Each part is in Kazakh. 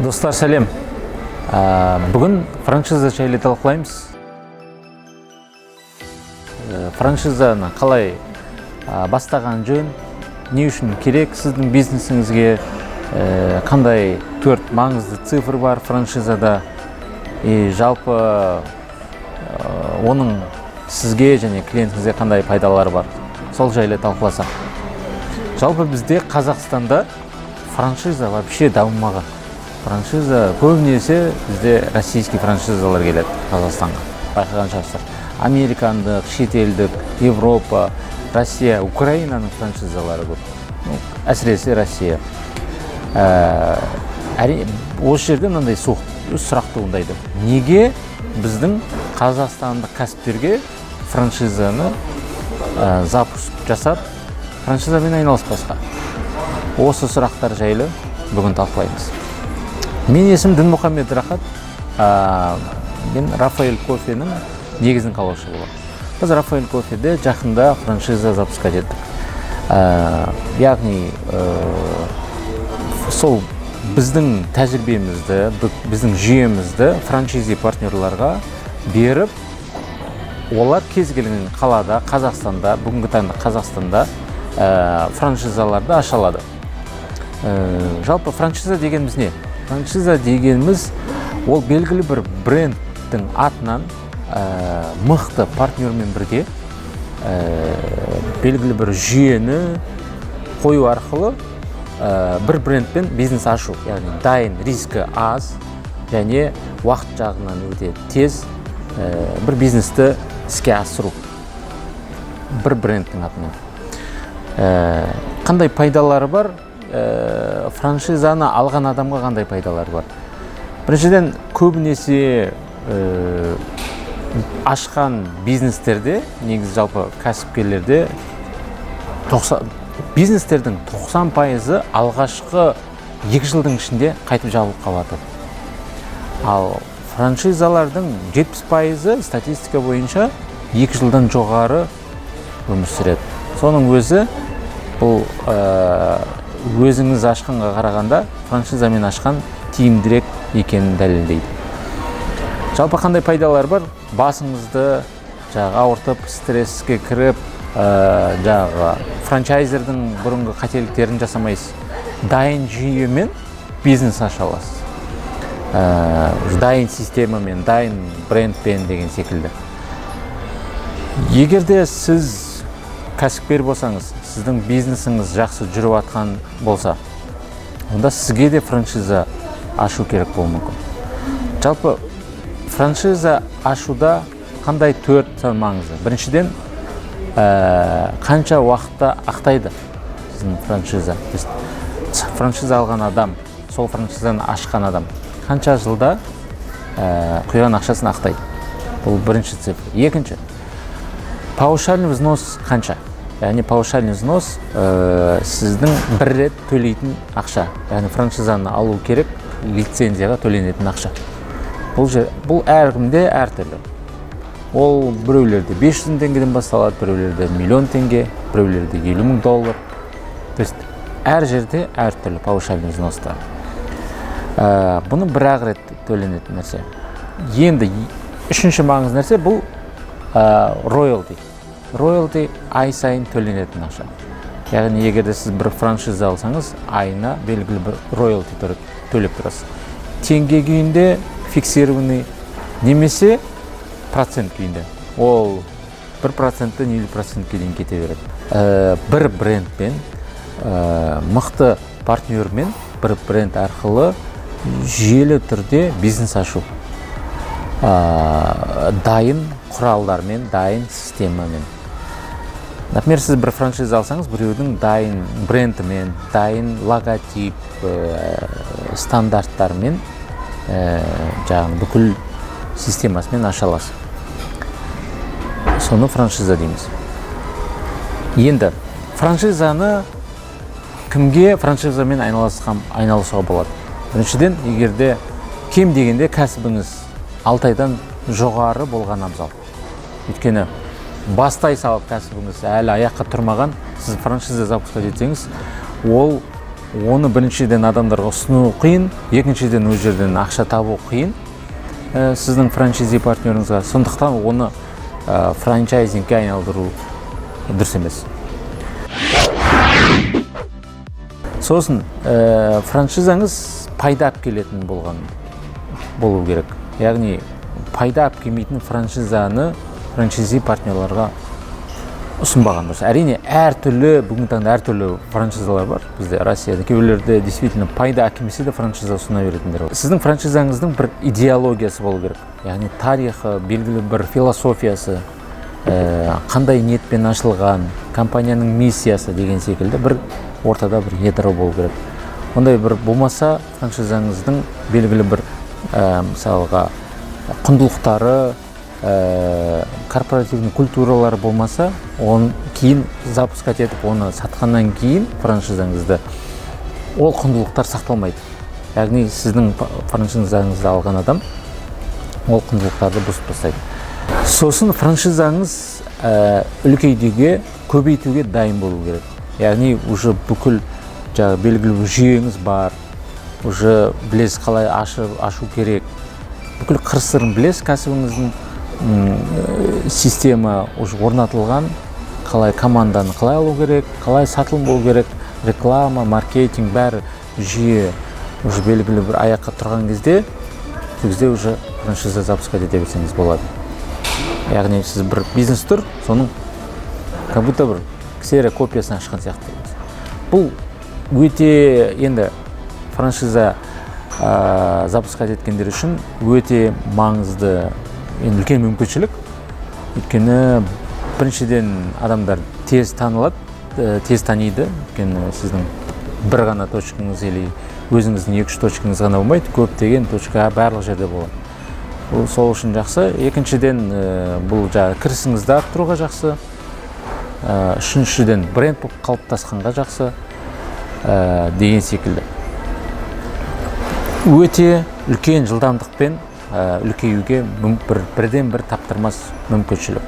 Достар, сәлем. Бүгін франшиза жайлы талқылаймыз. Франшизаны қалай бастаған жөн, не үшін керек сіздің бизнесіңізге, қандай төрт маңызды цифр бар франшизада, жалпы оның сізге және клиентіңізге қандай пайдалары бар, сол жайлы талқыласақ. Жалпы бізде Қазақстанда франшиза вообще дамымаған. Франшиза көбінесе бізде российский франшизалар келеді Қазақстанға. Байқаған шығарсыздар. Американдық, шетелдік, Европа, Россия, Украинаның франшизалары көп. Әсіресе Россия. Осы жерде мынандай сұрақ туындайды. Неге біздің қазақстандық кәсіпкерге франшизаны запуск жасап, франшизамен айналыспасқа? Осы сұрақтар жайлы бүгін талқылаймыз. Мен есім Дінмұхамед Рахат, мен Рафаэль кофенің негізін қалаушы боламын. Біз Рафаэль кофеде жақында франшиза запускать еттік. Яғни сол біздің тәжірибемізді, біздің жүйемізді франшизи партнерларға беріп, олар кез келген қалада, Қазақстанда, бүгінгі таңда Қазақстанда франшизаларды аша алады. Жалпы франшиза дегеніміз не? Франшиза дегеніміз ол белгілі бір брендтің атынан мықты партнермен бірге белгілі бір жүйені қою арқылы бір брендпен бизнес ашу, яғни дайын, рискі аз және уақыт жағынан өте тез бір бизнесті іске асыру бір брендтің атынан. Қандай пайдалары бар? Франшизаны алған адамға қандай пайдалары бар? Біріншіден, көбінесе ашқан бизнестерде, негізі жалпы кәсіпкерлерде бизнестердің 90% алғашқы 2 жылдың ішінде қайтып жабылып қалады. Ал франшизалардың 70% статистика бойынша 2 жылдан жоғары өмір сүреді. Соның өзі бұл өзіңіз ашқанға қарағанда франшизамен ашқан тиімдірек екенін дәлелдейді. Жалпы қандай пайдалар бар? Басыңызды ауыртып, стресске кіріп, франчайзердің бұрынғы қателіктерін жасамайсыз. Дайын жүйемен бизнес аша аласыз. Дайын системамен, дайын брендпен деген секілді. Егерде сіз кәсіпкер болсаңыз, сіздің бизнесіңіз жақсы жүріп атқан болса, онда сізге де франшиза ашу керек болуы мүмкін. Жалпы франшиза ашуда қандай төрт маңызды? Біріншіден, қанша уақытта ақтайды сіздің франшиза? Франшиза алған адам, сол франшизаны ашқан адам қанша жылда құйған ақшасын ақтайды? Бұл бірінші цифр. Екінші, паушальный взнос қанша? Яғни паушальный взнос сіздің бір рет төлейтін ақша. Яғни франшизаны алу керек, лицензияға төленетін ақша. Бұл әркімде әртүрлі. Ол біреулерде 500 теңгеден басталады, біреулерде миллион теңге, біреулерде $50,000. То есть әр жерде әртүрлі паушальный взнostар. Бұны бір-ақ рет төленетін нәрсе. Енді үшінші маңызды нәрсе бұл роялти. Роялти ай сайын төленетін ақша. Яғни егерде сіз бір франшиза алсаңыз, айына белгілі бір роялти төлеп тұрасыз. Теңге күйінде фиксированный немесе процент күйінде. Ол 1%-тен 0%-ке дейін кете береді. Бір брендпен, мықты партнермен, бір бренд арқылы жүйелі түрде бизнес ашу. Дайын құралдармен, дайын системамен. Например, сіз бір франшиза алсаңыз, біреудің дайын брендімен, дайын логотип, стандарттармен, бүкіл системасымен аша аласыз. Соны франшиза дейміз. Енді, франшизаны кімге франшизамен айналысуға болады? Біріншіден, егерде кем дегенде кәсібіңіз 6 айдан жоғары болған абзал. Өйткені бастай салып кәсібіңіз әлі аяққа тұрмаған, сіз франшиза запускать етсеңіз, ол оны біріншіден адамдарға ұсыну қиын, екіншіден өз жерден ақша табу қиын сіздің франчайзи партнеріңізға. Сондықтан оны франчайзингке айналдыру дұрыс емес. Сосын франшизаңыз пайда алып келетін болу керек. Яғни пайда алып келмейтін франчайзи партнерларға ұсынбаған дұрыс. Әрине бүгінгі таңда әртүрлі франшизалар бар бізде Россияда. Кейбіреулерде действительно пайда әкелмесе де франшиза ұсына беретіндер бар. Сіздің франшизаңыздың бір идеологиясы болу керек. Яғни тарихы, белгілі бір философиясы, қандай ниетпен ашылған, компанияның миссиясы деген секілді бір ортада бір ядро болу керек. Ондай бір болмаса, франшизаңыздың белгілі бір мысалға құндылықтары, корпоративный культуралары болмаса, оны кейін запускать етіп, оны сатқаннан кейін франшизаңызды ол құндылықтар сақталмайды. Яғни сіздің франшизаңызды алған адам ол құндылықтарды бұзып тастайды. Сосын франшизаңыз үлкейтуге, көбейтуге дайын болу керек. Яғни уже бүкіл белгілі жүйеңіз бар, уже білесіз қалай ашу керек, бүкіл қыр-сырын білесіз, кәсібіңіздің система уже орнатылған, қалай команданы қалай алу керек, қалай сатылым болу керек, реклама, маркетинг, бәрі жүйе уже белгілі бір аяққа тұрған кезде, сол кезде уже франшиза запускать ете берсеңіз болады. Яғни сіз бір бизнес тұр, соның как будто бір ксерия копиясын ашқан сияқты. Бұл өте енді франшиза запускать еткендер үшін өте маңызды, үлкен мүмкіншілік. Өйткені біріншіден адамдар тез танылады, тез таниды. Өйткені сіздің бір ғана точкаңыз или өзіңіздің 2-3 точкаңыз ғана болмайды, көптеген точка барлық жерде болады. Бұл сол үшін жақсы. Екіншіден бұл кірісіңізді арттыруға жақсы. Үшіншіден бренд болып қалыптасқанға жақсы деген секілді. Өте үлкен жылдамдықпен үлкеюге бірден бір таптырмас мүмкіншілік.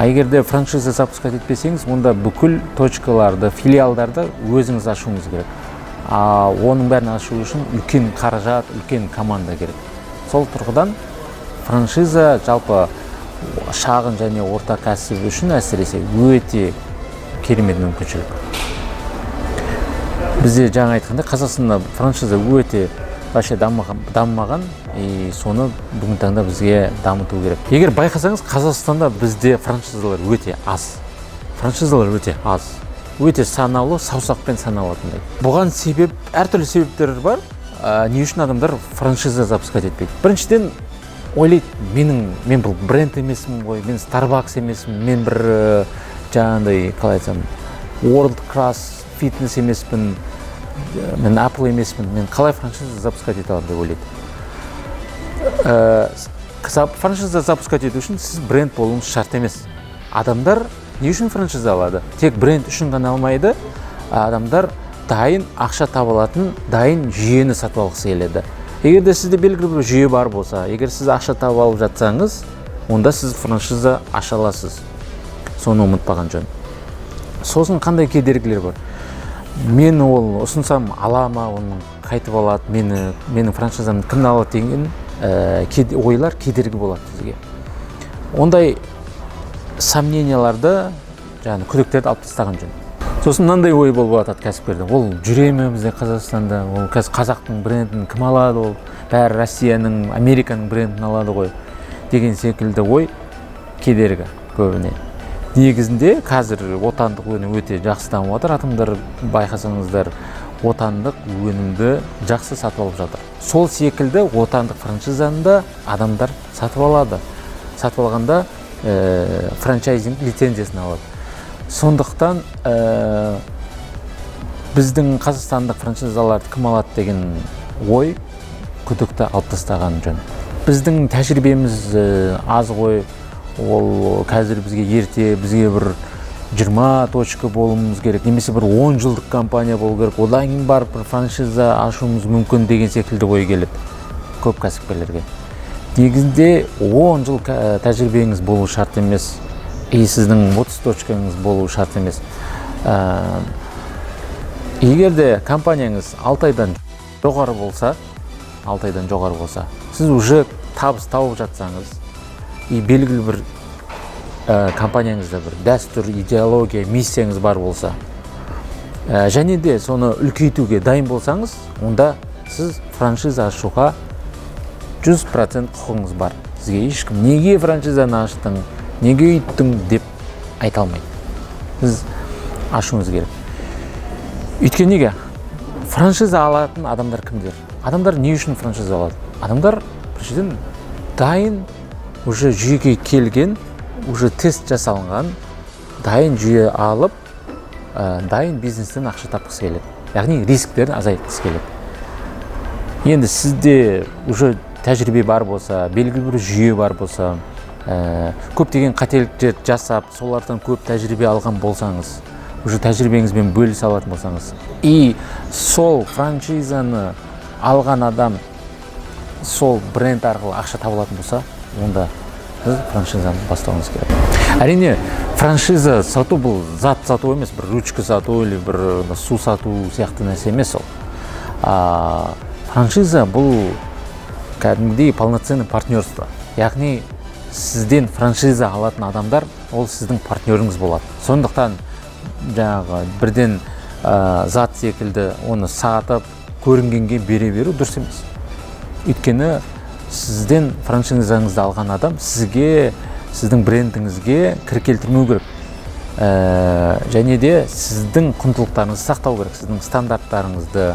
Егерде франшиза запускать етпесеңіз, онда бүкіл точкаларды, филиалдарды өзіңіз ашуыңыз керек. Оның бәрін ашу үшін үлкен қаражат, үлкен команда керек. Сол тұрғыдан франшиза жалпы шағын және орта кәсіп үшін әсіресе өте керемет мүмкіншілік. Бізде жаңа айтқанда Қазақстанда франшиза өте вообще дамымаған, и соны бүгін таңда бізге дамыту керек. Егер байқасаңыз, Қазақстанда бізде франшизалар өте аз. Өте санаулы, саусақпен саналатындай. Бұған себеп, әртүрлі себептер бар. Не үшін адамдар франшиза запускать етпейді? Біріншіден ойлайды, мен бұл бренд емеспін ғой, мен Starbucks емеспін, мен бір жаңағындай, қалай айтсам, World Class Fitness емеспін, мен Apple емеспін, мен қалай франшиза запускать ете аламын деп ойлайды. Франшиза запускать ету үшін сіз бренд болуыңыз шарт емес. Адамдар не үшін франшиза алады? Тек бренд үшін ғана алмайды, адамдар дайын ақша табылатын, дайын жүйені сатып алғысы келеді. Егер де сізде белгілі бір жүйе бар болса, егер сіз ақша тауып алып жатсаңыз, онда сіз франшиза аша аласыз. Соны ұмытпаған жөн. Сосын қандай кедергілер бар? Мен ол ұсынсам алама, оны қайтып алады, менің франшизамды кім алады деген ойлар кедергі болады сізге. Ондай сомненияларды, күдіктерді алып тастаған жөн. Сосын мынандай ой болып жатады кәсіпкерде. Ол жүре ме бізде Қазақстанда? Ол қазақтың брендін кім алады? Ол бәрі Россияның, Американың брендін алады ғой деген секілді ой кедергі көбіне. Негізінде қазір отандық өнім өте жақсы дамып жатыр. Адамдар байқасаңыздар, отандық өнімді жақсы сатып алып жатыр. Сол секілді отандық франшизаны да адамдар сатып алады. Сатып алғанда франчайзинг лицензиясын алады. Сондықтан біздің қазақстандық франшизаларды кім алады деген ой күдікті алып тастаған жөн. Біздің тәжірибеміз аз ғой. Ол қазір бізге ерте, бізге бір 20 точка болуымыз керек, немесе бір 10 жылдық компания болу керек, одан кейін барып бір франшиза ашуымыз мүмкін деген секілді ой келеді көп кәсіпкерлерге. Негізінде 10 жыл тәжірибеңіз болу шарт емес, сіздің 30 точкаңыз болу шарт емес. егер де компанияңыз 6 айдан жоғары болса, сіз уже табыс тауып жатсаңыз, белгілі бір компанияңызда бір дәстүр, идеология, миссияңыз бар болса, және де соны үлкейтуге дайын болсаңыз, онда сіз франшиза ашуға 100% құқыңыз бар. Сізге ешкім неге франшизаны аштың, неге үйттің деп айта алмайды. Сіз ашуыңыз керек. Өйткені неге? Франшиза алатын адамдар кімдер? Адамдар не үшін франшиза алады? Адамдар біріншіден дайын, уже жүйеге келген, уже тест жасалынған, дайын жүйе алып, дайын бизнестен ақша тапқысы келеді. Яғни рисктерін азайтқысы келеді. Енді сізде уже тәжірибе бар болса, белгілі бір жүйе бар болса, көптеген қателіктер жасап, солардан көп тәжірибе алған болсаңыз, уже тәжірибеңізбен бөлісе алатын болсаңыз, сол франшизаны алған адам сол бренд арқылы ақша табылатын болса, онда сіз франшизаны бастауыңыз керек. Әрине, франшиза сату бұл зат сату емес, бір ручка сату или бір су сату сияқты нәрсе емес ол. Франшиза бұл кәдімгідей полноценный партнерство. Яғни сізден франшиза алатын адамдар, ол сіздің партнеріңіз болады. Сондықтан жаңағы бірден зат секілді оны сатып, көрінгенге бере беру дұрыс емес. Өйткені сізден франшизаңызды алған адам сізге, сіздің брендіңізге кір келтірмеу керек. Және де сіздің құндылықтарыңызды сақтау керек, сіздің стандарттарыңызды,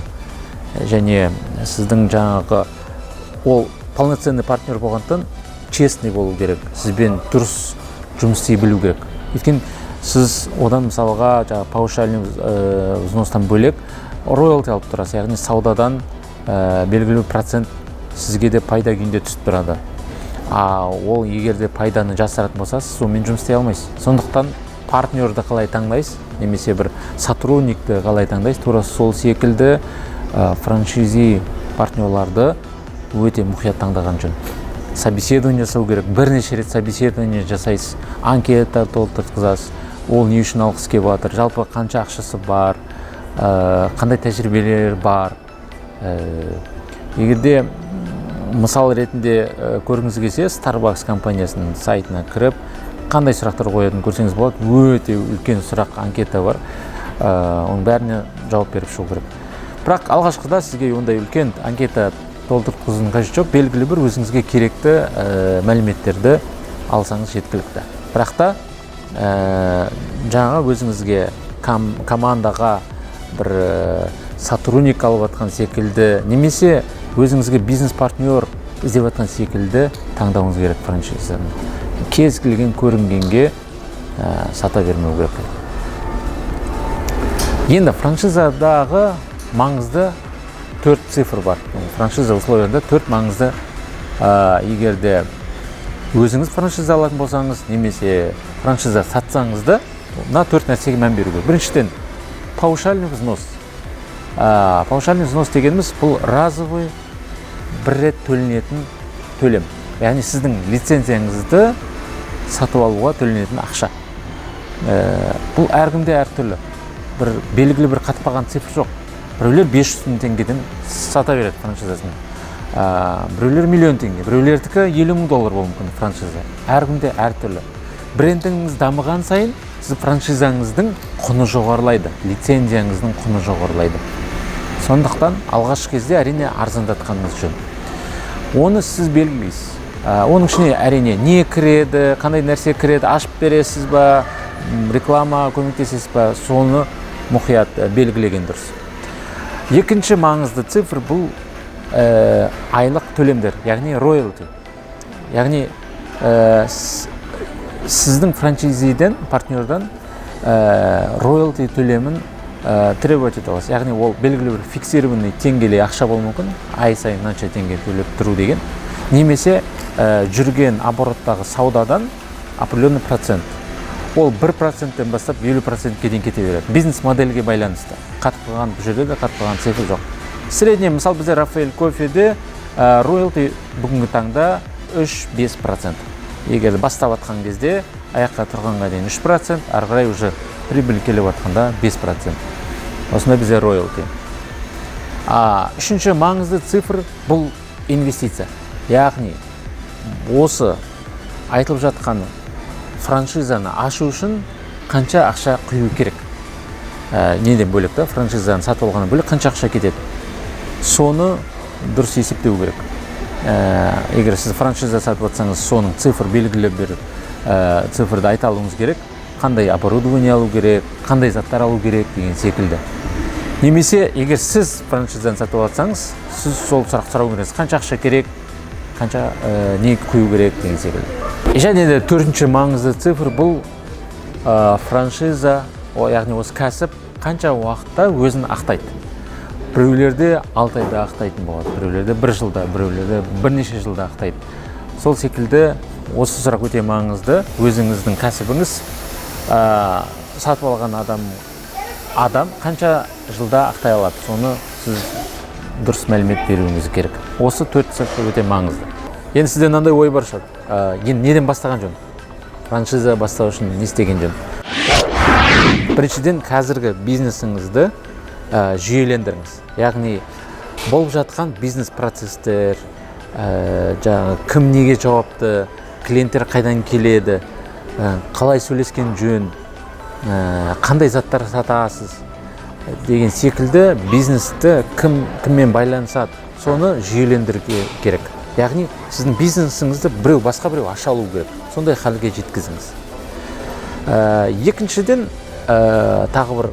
және сіздің жаңағы ол полноценный партнер болғандықтан честный болу керек, сізбен дұрыс жұмыс істей білу керек. Өйткені сіз одан мысалға паушальный взностан бөлек роялти алып тұрасыз, яғни саудадан белгілі процент сізге де пайда күйінде түсіп тұрады. Ол егер де пайданы жасыратын болса, сіз онымен жұмыс істей алмайсыз. Сондықтан партнерді қалай таңдайсыз, немесе бір сотрудникті қалай таңдайсыз, тура сол секілді франшизи партнерларды өте мұқият таңдаған жөн. Собеседование жасау керек, бірнеше рет собеседование жасайсыз, анкета толтыртқызасыз, ол не үшін алғысы келіп жатыр, жалпы қанша ақшасы бар, қандай тәжірибелер бар. Егерде мысал ретінде көргіңіз келсе, Starbucks компаниясының сайтына кіріп, қандай сұрақтар қоятынын көрсеңіз болады, өте үлкен сұрақ анкета бар, оның бәріне жауап беріп шығу керек. Бірақ алғашқыда сізге ондай үлкен анкета толтыртқызудың қажеті жоқ, белгілі бір өзіңізге керекті мәліметтерді алсаңыз жеткілікті. Бірақ та жаңа өзіңізге командаға бір сотрудник алып жатқан секілді, немесе өзіңізге бизнес партнер іздеп жатқан секілді таңдауыңыз керек франшизаны. Кез келген көрінгенге сата бермеу керек. Енді франшизадағы маңызды 4 цифр бар. Франшиза условияда 4 маңызды, егерде өзіңіз франшиза алатын болсаңыз, немесе франшиза сатсаңыз да, мына 4 нәрсеге мән беру керек. Біріншіден, паушальный взнос. Паушальный взнос дегеніміз бұл разовый бір рет төленетін төлем. Яғни сіздің лицензияңызды сатып алуға төленетін ақша. Бұл әркімде әртүрлі. Бір белгілі бір қатпаған цифр жоқ. Біреулер 500 теңгеден сата береді франшизасын. Біреулер миллион теңге, біреулердікі $50,000 болуы мүмкін франшиза. Әркімде әртүрлі. Брендіңіз дамыған сайын, сіз франшизаңыздың құны жоғарылайды, лицензияңыздың құны жоғарылайды. Сондықтан алғашқы кезде әрине арзандатқаныңыз жөн. Оны сіз белгілейсіз. Оның ішіне әрине не кіреді, қандай нәрсе кіреді, ашып бересіз ба, реклама көмектесесіз ба, соны мұқият белгілеген дұрыс. Екінші маңызды цифр бұл айлық төлемдер, яғни роялти. Яғни сіздің франшизиден, партнердан роялти төлемін требовать ете аласыз. Яғни ол белгілі бір фиксированный теңгелей ақша болуы мүмкін, ай сайын мынанша теңге төлеп тұру деген. Немесе жүрген обороттағы саудадан определенный процент. Ол 1%-тен бастап 50%-ке дейін кете береді. Бизнес модельге байланысты. Қатып қалған бұл жерде де қатып қалған цифр жоқ. Средний, мысал бізде Рафаэль кофеде роялти бүгінгі таңда 3-5%. Егер бастап атқан кезде аяққа тұрғанға дейін 3%, ары қарай уже прибыль келіп атқанда 5%. Осында бізде роялти. Үшінші маңызды цифр бұл инвестиция. Яғни осы айтылып жатқан франшизаны ашу үшін қанша ақша құю керек? Неден бөлек та, франшизаны сатып алғаннан бөлек қанша ақша кетеді? Соны дұрыс есептеу керек. Егер сіз франшиза сатып жатсаңыз, соның цифр белгілеп беріп, цифрды айта алуыңыз керек. Қандай оборудование алу керек, қандай заттар алу керек деген секілді. Немесе, егер сіз франшизаны сатып алсаңыз, сіз сол сұрақ сұрау керексіз. Қанша ақша керек, қанша не құю керек деген секілді. Және де төртінші маңызды цифр бұл франшиза, яғни осы кәсіп қанша уақытта өзін ақтайды. Біреулерде 6 айда ақтайтын болады, біреулерде 1 жылда, біреулерде бірнеше жылда ақтайды. Сол секілді осы сұрақ өте маңызды. Өзіңіздің кәсібіңіз сатып алған адам қанша жылда ақтай алады, соны сіз дұрыс мәлімет беруіңіз керек. Осы 4 цифр өте маңызды. Енді сізде мынандай ой бар шығар. Енді неден бастаған жөн? Франшиза бастау үшін не істеген жөн? Біріншіден, қазіргі бизнесіңізді жүйелендіріңіз. Яғни болып жатқан бизнес процестер, кім неге жауапты, клиенттер қайдан келеді, қалай сөйлескен жөн, қандай заттар сатасыз деген секілді бизнесті кіммен байланысады, соны жүйелендіруге керек. Яғни сіздің бизнесіңізді басқа біреу аша алу керек. Сондай халге жеткізіңіз. Екіншіден, тағы бір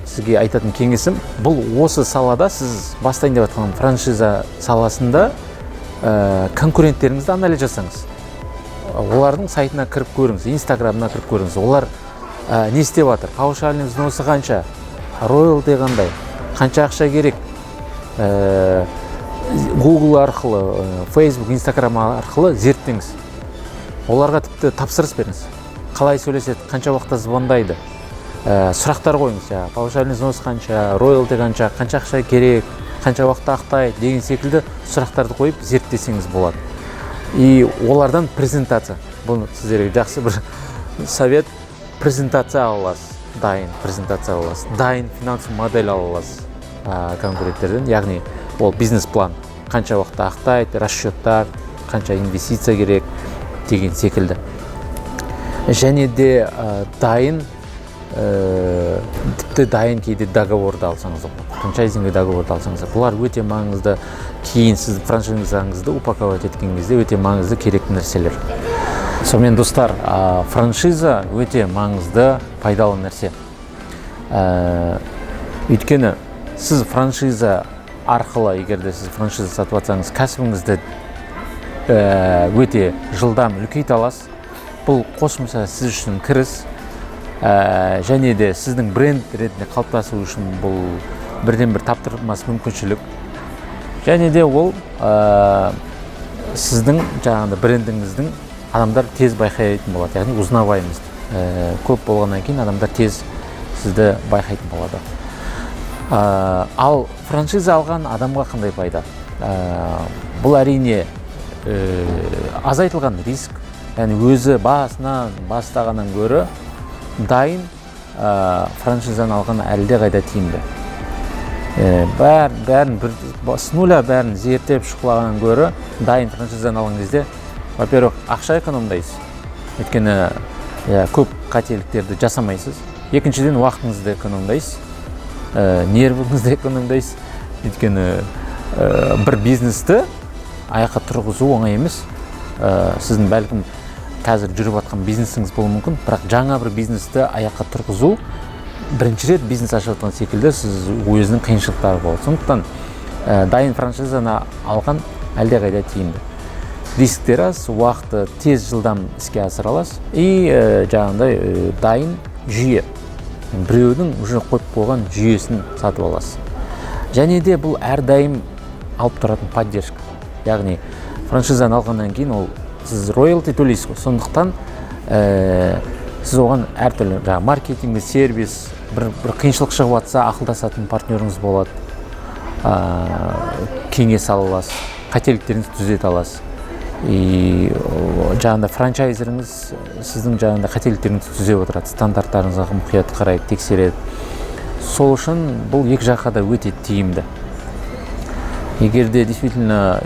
сізге айтатын кеңесім, бұл осы салада сіз бастайын деп жатқан франшиза саласында конкуренттеріңізді анализ жасаңыз. Олардың сайтына кіріп көріңіз, инстаграмына кіріп көріңіз. Олар не істеп жатыр? Паушальный взносы қанша? Роялти қандай? Қанша ақша керек? Google арқылы, Facebook, Instagram арқылы зерттеңіз. Оларға тіпті тапсырыс беріңіз. Қалай сөйлеседі, қанша уақытта звондайды? Сұрақтар қойыңыз. Паушальный взнос қанша, роялти қанша, қанша ақша керек, қанша уақытта ақтайды деген секілді сұрақтарды қойып зерттесеңіз болады. И олардан презентация. Бұл сіздерге жақсы бір совет. Презентация ала аласыз. Дайын презентация ала аласыз. Дайын финансовый модель ала аласыз конкуренттерден. Яғни ол бизнес-план. Қанша уақытта ақтайды, расчеттар, қанша инвестиция керек деген секілді. Және де дайын, тіпті дайын кейде договорды алсаңыз болады. Франчайзинг договорды алсаңыз. Бұлар өте маңызды. Кейін сіз франшизаңызды упаковать еткен кезде өте маңызды керекті нәрселер. Сонымен достар, франшиза өте маңызды, пайдалы нәрсе. Өйткені сіз франшиза арқылы, егерде сіз франшиза сатып жатсаңыз, кәсібіңізді өте жылдам үлкейте аласыз. Бұл қосымша сіз үшін кіріс, және де сіздің бренд ретінде қалыптасу үшін бұл бірден бір таптырмас мүмкіншілік. Және де ол сіздің жаңағыда брендіңіздің адамдар тез байқайтын болады. Яғни узнаваемость көп болғаннан кейін адамдар тез сізді байқайтын болады. Ал франшиза алған адамға қандай пайда? Бұл әрине азайтылған риск. Яғни өзі басынан бастағаннан гөрі дайын франшизаны алған әлде қайда тиімді. Бәрін с нуля бәрін зерттеп шықпағаннан гөрі дайын франшизаны алған кезде, во-первых, ақша экономдайсыз. Өйткені көп қателіктерді жасамайсыз. Екіншіден, уақытыңызды экономдайсыз, нервіңізді экономдайсыз. Өйткені бір бизнесті аяққа тұрғызу оңай емес. Сіздің бәлкім қазір жүріп жатқан бизнесіңіз болуы мүмкін, бірақ жаңа бір бизнесті аяққа тұрғызу бірінші рет бизнес ашып жатқан секілді сіз өзінің қиыншылықтары болады. Сондықтан дайын франшизаны алған әлде қайда тиімді. Рисктер аз, уақыты тез жылдам іске асыра аласыз. И жаңағыдай дайын жүйе. Біреудің уже қойып қойған жүйесін сатып аласыз. Және де бұл әрдайым алып тұратын поддержка. Яғни франшизаны алғаннан кейін ол сіз роялти төлейсіз ғой. Сондықтан сіз оған әртүрлі маркетинг, сервис, бір қиыншылық шығып жатса ақылдасатын партнеріңіз болады. Кеңес ала аласыз, қателіктеріңізді түзете аласыз. И жаңағыда франчайзеріңіз сіздің жаңағыда қателіктеріңізді түзеп отырады, стандарттарыңызға мұқият қарайды, тексереді. Сол үшін бұл екі жаққа да өте тиімді. Егер де действительно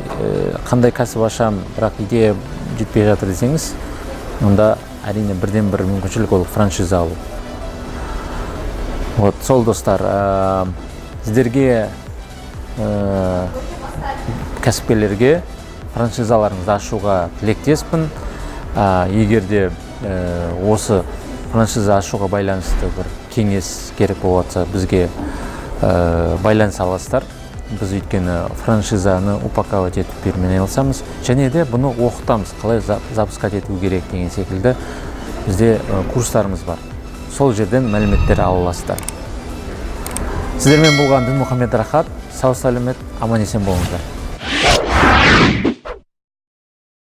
қандай кәсіп ашам, бірақ идея жетпей жатыр десеңіз, онда әрине бірден бір мүмкіншілік ол франшиза алу. Вот, сол достар, сіздерге кәсіпкерлерге франшизаларыңызды ашуға тілектеспін. Егер де осы франшиза ашуға байланысты бір кеңес керек болса, бізге байланыса аласыздар. Біз өйткені франшизаны упаковать етіп берумен айналысамыз, және де бұны оқытамыз, қалай запускать ету керек деген секілді бізде курстарымыз бар. Сол жерден мәліметтер ала аласыздар. Сіздермен болған Дінмұхамед Рахат, сау сәлемет, аман есен болыңыздар.